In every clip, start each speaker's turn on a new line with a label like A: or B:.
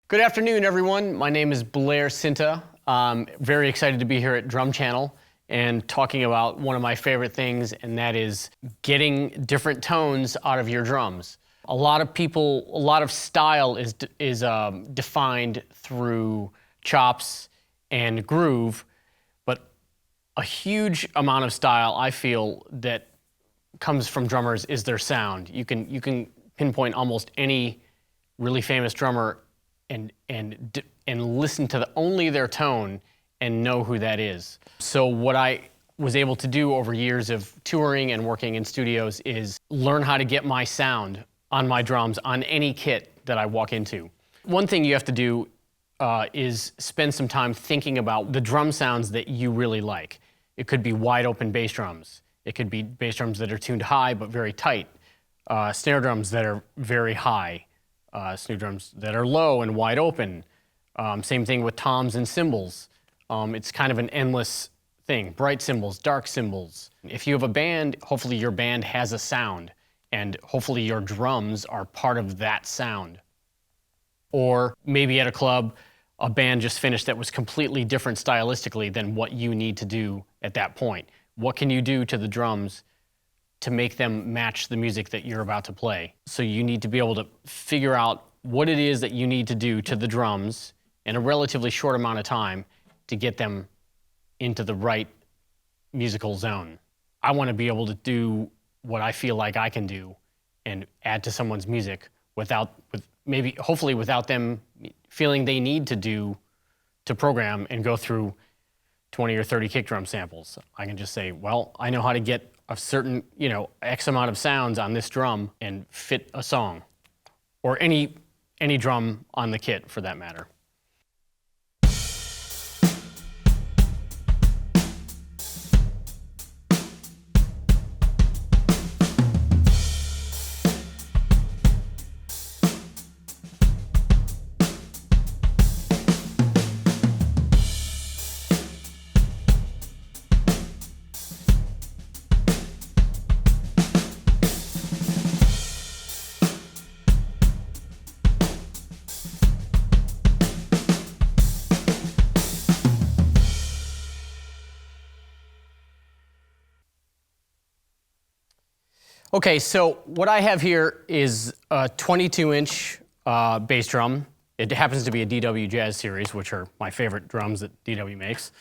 A: Good afternoon, everyone. My name is Blair Sinta. I'm very excited to be here at DrumChannel and talking about one of my favorite things, and that is getting different tones out of your drums. A lot of style is defined through chops and groove, but a huge amount of style, I feel, that comes from drummers is their sound. You can pinpoint almost any really famous drummer and listen to only their tone and know who that is. So what I was able to do over years of touring and working in studios is learn how to get my sound on my drums on any kit that I walk into. One thing you have to do is spend some time thinking about the drum sounds that you really like. It could be wide open bass drums. It could be bass drums that are tuned high but very tight. Snare drums that are very high. Snare drums that are low and wide open. Same thing with toms and cymbals. It's kind of an endless thing. Bright cymbals, dark cymbals. If you have a band, hopefully your band has a sound, and hopefully your drums are part of that sound. Or maybe at a club, a band just finished that was completely different stylistically than what you need to do at that point. What can you do to the drums to make them match the music that you're about to play? So you need to be able to figure out what it is that you need to do to the drums in a relatively short amount of time to get them into the right musical zone. I want to be able to do what I feel like I can do and add to someone's music hopefully without them feeling they need to program and go through 20 or 30 kick drum samples. I can just say, well, I know how to get a certain, X amount of sounds on this drum and fit a song, or any drum on the kit for that matter. Okay, so what I have here is a 22-inch bass drum. It happens to be a DW Jazz Series, which are my favorite drums that DW makes.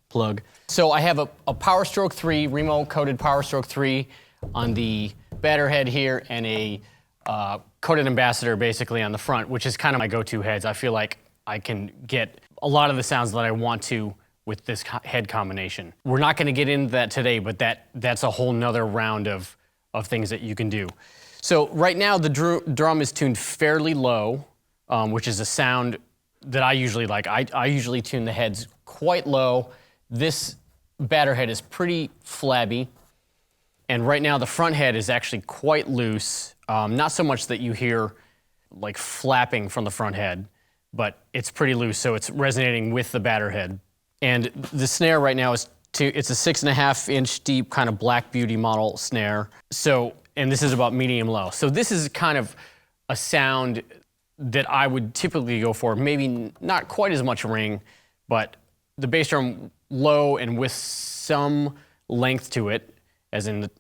A: Plug. So I have a Power Stroke 3, Remo coated Power Stroke 3 on the batter head here, and a coated Ambassador basically on the front, which is kind of my go-to heads. I feel like I can get a lot of the sounds that I want to with this head combination. We're not going to get into that today, but that's a whole nother round of things that you can do. So right now the drum is tuned fairly low, which is a sound that I usually like. I usually tune the heads quite low. This batter head is pretty flabby, and right now the front head is actually quite loose. Not so much that you hear like flapping from the front head, but it's pretty loose, so it's resonating with the batter head. And the snare right now it's a 6.5-inch deep kind of Black Beauty model snare. So, and this is about medium low. So this is kind of a sound that I would typically go for. Maybe not quite as much ring, but the bass drum low and with some length to it, as in the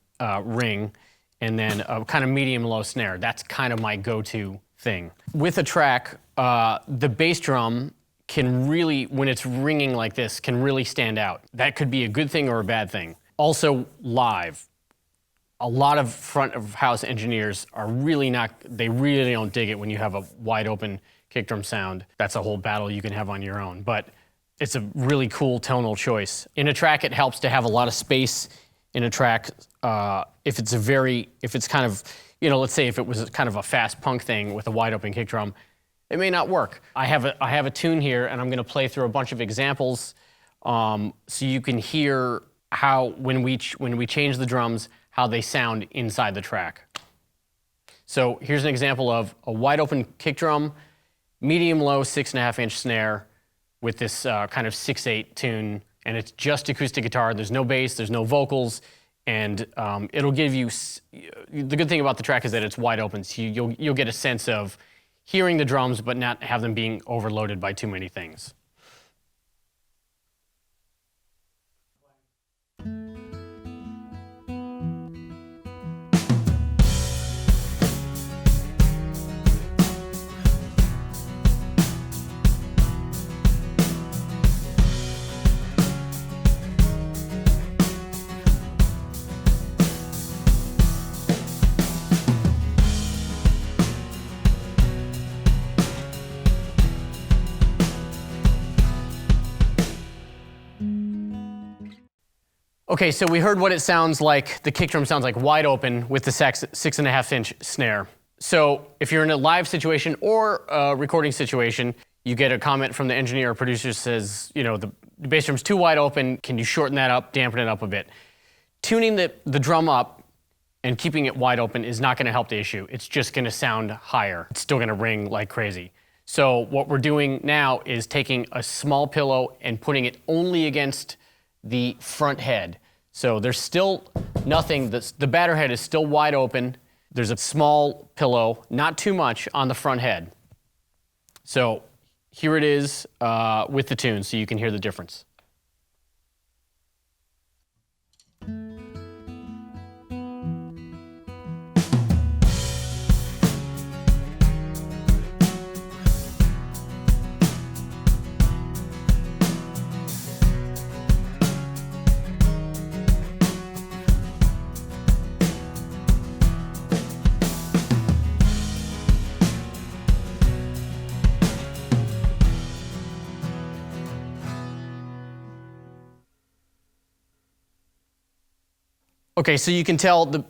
A: ring, and then a kind of medium low snare. That's kind of my go-to thing. With a track, the bass drum can really, when it's ringing like this, can really stand out. That could be a good thing or a bad thing. Also, live. A lot of front of house engineers they really don't dig it when you have a wide open kick drum sound. That's a whole battle you can have on your own, but it's a really cool tonal choice. In a track, it helps to have a lot of space in a track. If it's kind of, let's say if it was kind of a fast punk thing with a wide open kick drum, it may not work. I have a tune here, and I'm going to play through a bunch of examples so you can hear how, when we change the drums, how they sound inside the track. So here's an example of a wide open kick drum, medium low 6.5-inch snare with this kind of 6/8 tune, and it's just acoustic guitar. There's no bass, there's no vocals, and it'll give you, the good thing about the track is that it's wide open, so you'll get a sense of hearing the drums, but not have them being overloaded by too many things. Okay, so we heard what it sounds like. The kick drum sounds like wide open with the 6.5-inch snare. So if you're in a live situation or a recording situation, you get a comment from the engineer or producer says, you know, the bass drum's too wide open. Can you shorten that up, dampen it up a bit? Tuning the drum up and keeping it wide open is not gonna help the issue. It's just gonna sound higher. It's still gonna ring like crazy. So what we're doing now is taking a small pillow and putting it only against the front head. So there's still nothing, the batter head is still wide open. There's a small pillow, not too much, on the front head. So here it is with the tune, so you can hear the difference. Okay, so you can tell,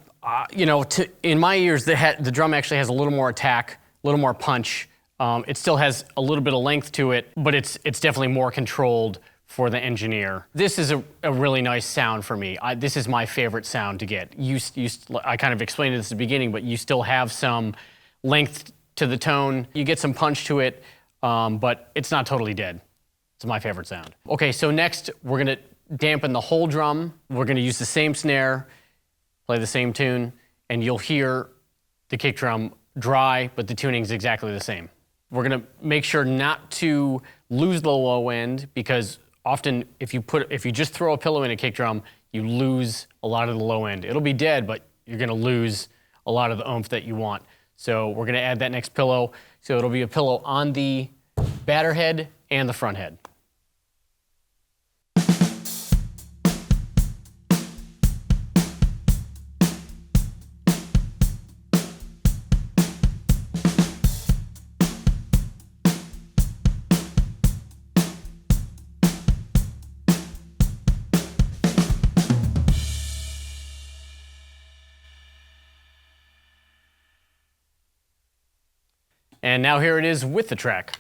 A: you know, in my ears, the drum actually has a little more attack, a little more punch. It still has a little bit of length to it, but it's definitely more controlled for the engineer. This is a really nice sound for me. This is my favorite sound to get. I kind of explained this at the beginning, but you still have some length to the tone. You get some punch to it, but it's not totally dead. It's my favorite sound. Okay, so next we're gonna dampen the whole drum. We're gonna use the same snare, play the same tune, and you'll hear the kick drum dry, but the tuning's exactly the same. We're gonna make sure not to lose the low end, because often if you just throw a pillow in a kick drum, you lose a lot of the low end. It'll be dead, but you're gonna lose a lot of the oomph that you want. So we're gonna add that next pillow. So it'll be a pillow on the batter head and the front head. And now here it is with the track.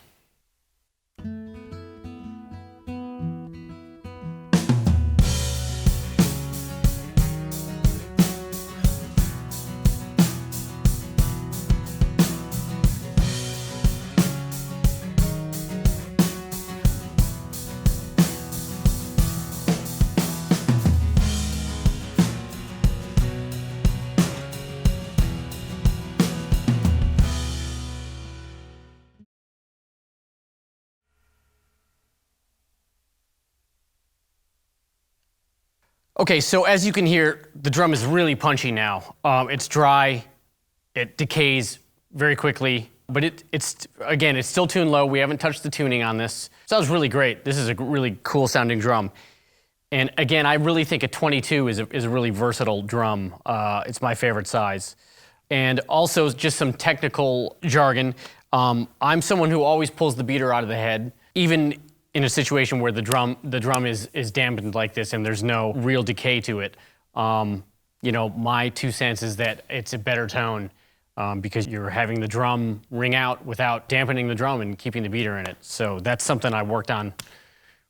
A: Okay, so as you can hear, the drum is really punchy now. It's dry, it decays very quickly, but it's still tuned low. We haven't touched the tuning on this. Sounds really great. This is a really cool sounding drum. And again, I really think a 22 is a really versatile drum. It's my favorite size. And also just some technical jargon. I'm someone who always pulls the beater out of the head, even in a situation where the drum is dampened like this and there's no real decay to it. You know, my 2 cents is that it's a better tone because you're having the drum ring out without dampening the drum and keeping the beater in it. So that's something I worked on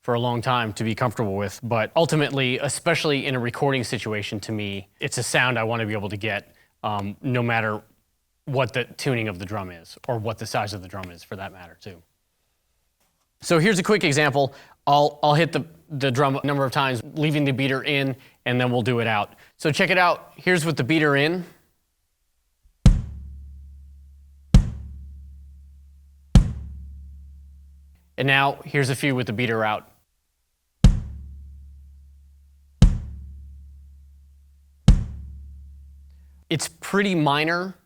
A: for a long time to be comfortable with. But ultimately, especially in a recording situation, to me, it's a sound I want to be able to get no matter what the tuning of the drum is, or what the size of the drum is for that matter too. So here's a quick example. I'll hit the drum a number of times, leaving the beater in, and then we'll do it out. So check it out. Here's with the beater in. And now here's a few with the beater out. It's pretty minor,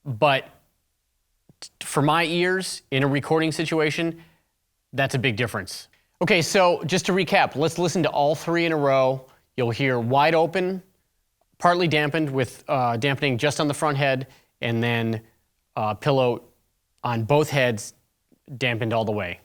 A: but for my ears, in a recording situation, that's a big difference. Okay, so just to recap, let's listen to all three in a row. You'll hear wide open, partly dampened with dampening just on the front head, and then pillow on both heads, dampened all the way.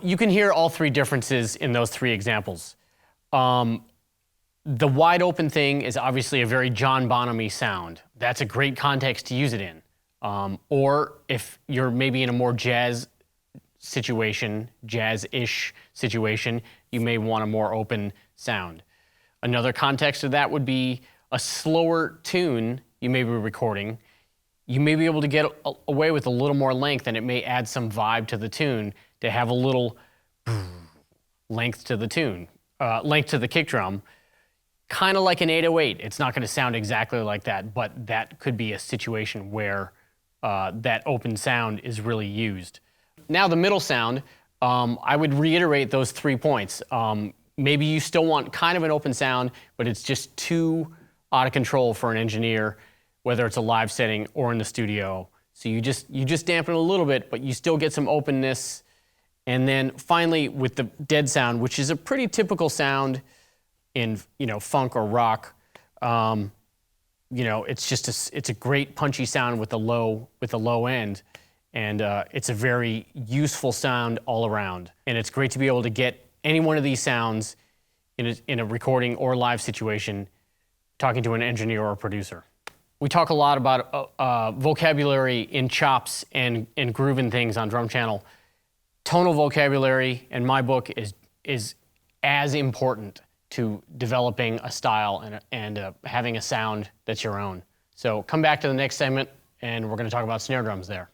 A: You can hear all three differences in those three examples. The wide open thing is obviously a very John Bonham-y sound. That's a great context to use it in. Or if you're maybe in a more jazz situation, jazz-ish situation, you may want a more open sound. Another context of that would be a slower tune you may be recording. You may be able to get away with a little more length, and it may add some vibe to the tune to have a little length to the tune, length to the kick drum, kind of like an 808. It's not going to sound exactly like that, but that could be a situation where that open sound is really used. Now the middle sound, I would reiterate those 3 points. Maybe you still want kind of an open sound, but it's just too out of control for an engineer, whether it's a live setting or in the studio. So you just dampen a little bit, but you still get some openness. And then finally, with the dead sound, which is a pretty typical sound in funk or rock, it's a great punchy sound with a low end, and it's a very useful sound all around. And it's great to be able to get any one of these sounds in a recording or live situation, talking to an engineer or a producer. We talk a lot about vocabulary in chops and grooving things on DrumChannel. Tonal vocabulary, in my book, is as important to developing a style and having a sound that's your own. So come back to the next segment, and we're going to talk about snare drums there.